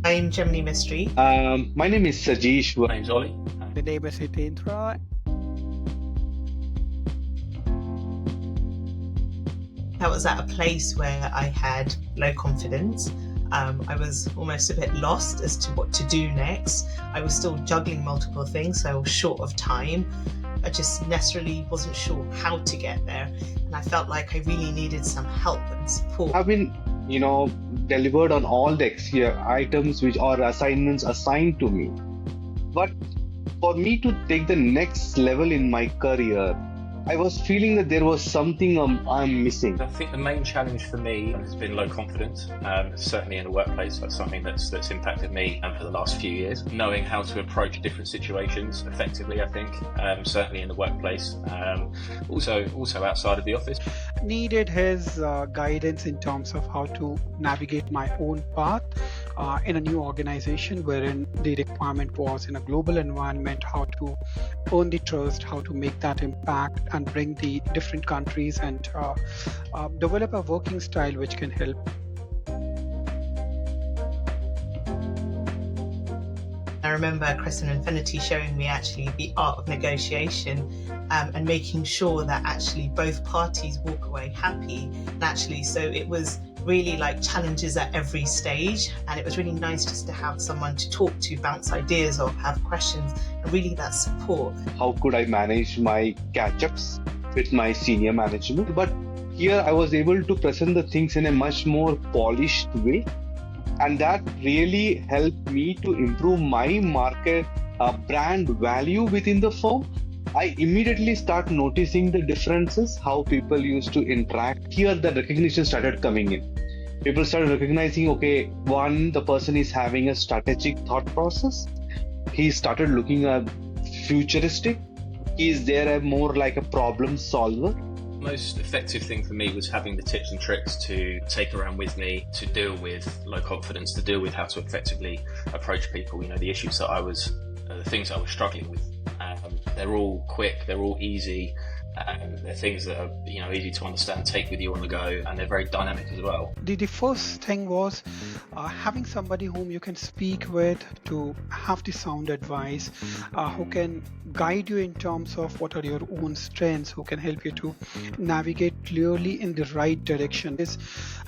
I'm Gemini Mystery. My name is Sajeesh. My name's Ollie. The name is Hitendra. I was at a place where I had low confidence. I was almost a bit lost as to what to do next. I was still juggling multiple things, so I was short of time. I just necessarily wasn't sure how to get there. And I felt like I really needed some help and support. I've been, delivered on all the items which are assignments assigned to me. But for me to take the next level in my career, I was feeling that there was something I'm missing. I think the main challenge for me has been low confidence. Certainly in the workplace, that's something that's impacted me for the last few years. Knowing how to approach different situations effectively, I think, certainly in the workplace, also outside of the office. Needed his guidance in terms of how to navigate my own path in a new organization wherein the requirement was in a global environment, how to earn the trust, how to make that impact and bring the different countries and develop a working style which can help. I remember Chris and Infinity showing me actually the art of negotiation and making sure that actually both parties walk away happy. And actually, so it was really like challenges at every stage, and it was really nice just to have someone to talk to, bounce ideas off, have questions, and really that support. How could I manage my catch-ups with my senior management? But here I was able to present the things in a much more polished way, and that really helped me to improve my market brand value within the firm. I immediately start noticing the differences, how people used to interact. Here the recognition started coming in. People started recognizing, okay, one, the person is having a strategic thought process. He started looking at futuristic. He's there more like a problem solver. Most effective thing for me was having the tips and tricks to take around with me to deal with low confidence, to deal with how to effectively approach people. The issues that the things that I was struggling with. They're all quick, they're all easy, they're things that are easy to understand, take with you on the go, and they're very dynamic as well. The first thing was having somebody whom you can speak with to have the sound advice, who can guide you in terms of what are your own strengths, who can help you to navigate clearly in the right direction. It's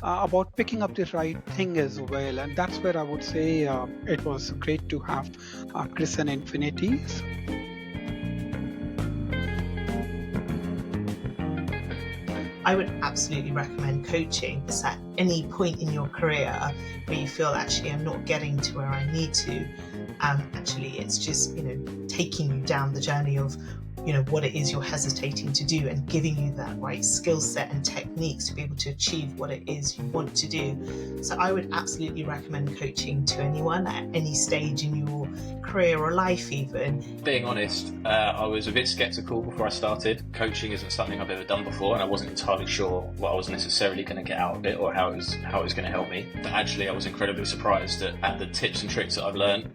about picking up the right thing as well, and that's where I would say it was great to have Chris and Infinity. I would absolutely recommend coaching. It's at any point in your career where you feel actually I'm not getting to where I need to. Actually, it's just taking you down the journey of what it is you're hesitating to do and giving you that right skill set and techniques to be able to achieve what it is you want to do. So I would absolutely recommend coaching to anyone at any stage in your career or life even. Being honest, I was a bit skeptical before I started. Coaching isn't something I've ever done before, and I wasn't entirely sure what I was necessarily going to get out of it or how it was going to help me. But actually I was incredibly surprised at the tips and tricks that I've learned,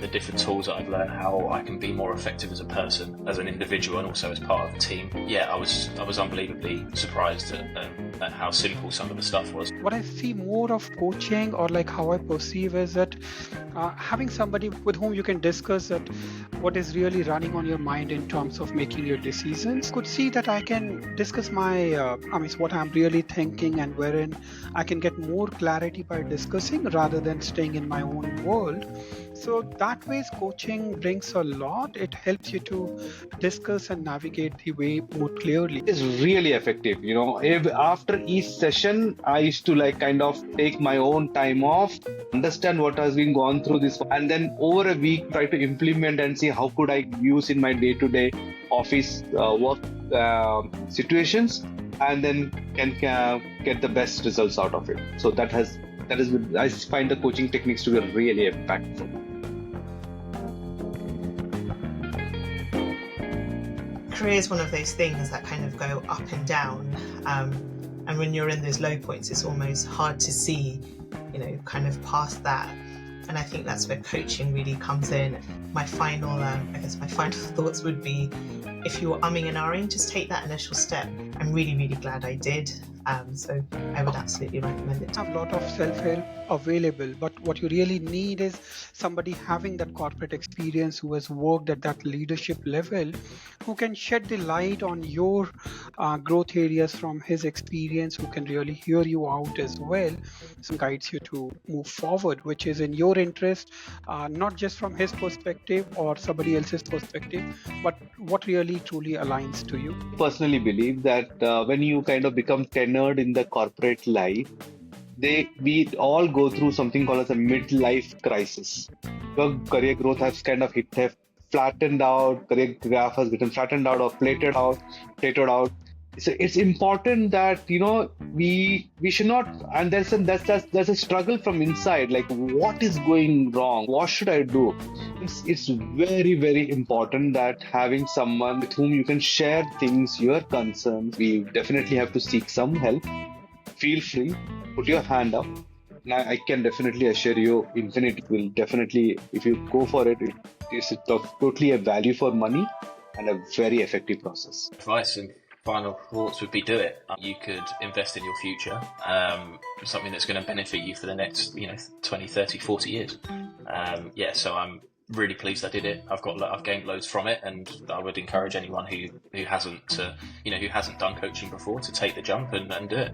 the different tools that I've learned, how I can be more effective as a person, as an individual, and also as part of the team. Yeah, I was unbelievably surprised at how simple some of the stuff was. What I see more of coaching, or like how I perceive, is that having somebody with whom you can discuss that what is really running on your mind in terms of making your decisions. Could see that I can discuss what I'm really thinking, and wherein I can get more clarity by discussing rather than staying in my own world. So that way coaching brings a lot. It helps you to discuss and navigate the way more clearly. It's really effective. After each session, I used to take my own time off, understand what has been gone through this, and then over a week try to implement and see how could I use in my day-to-day office work situations, and then can get the best results out of it. So I find the coaching techniques to be really impactful. Career is one of those things that kind of go up and down, and when you're in those low points, it's almost hard to see, kind of past that. And I think that's where coaching really comes in. My final thoughts would be, if you're umming and ahhing, just take that initial step and I'm really, really glad I did. So I would absolutely recommend it. Have a lot of self-help available, but what you really need is somebody having that corporate experience, who has worked at that leadership level, who can shed the light on your growth areas from his experience, who can really hear you out as well, and guides you to move forward, which is in your interest, not just from his perspective or somebody else's perspective, but what really truly aligns to you. Personally believe that when you kind of become tenured in the corporate life, we all go through something called as a midlife crisis. Your career growth has kind of flattened out, career graph has gotten flattened out or plateaued out. So it's important that we should not, and there's a struggle from inside, like what is going wrong, what should I do. It's very, very important that having someone with whom you can share things, your concerns. We definitely have to seek some help. Feel free, put your hand up. Now I can definitely assure you, Infinity will definitely, if you go for it, it is totally a value for money and a very effective process. Advice and final thoughts would be do it. You could invest in your future, something that's going to benefit you for the next 20, 30, 40 years. So I'm really pleased I did it. I've gained loads from it, and I would encourage anyone who hasn't done coaching before to take the jump and do it.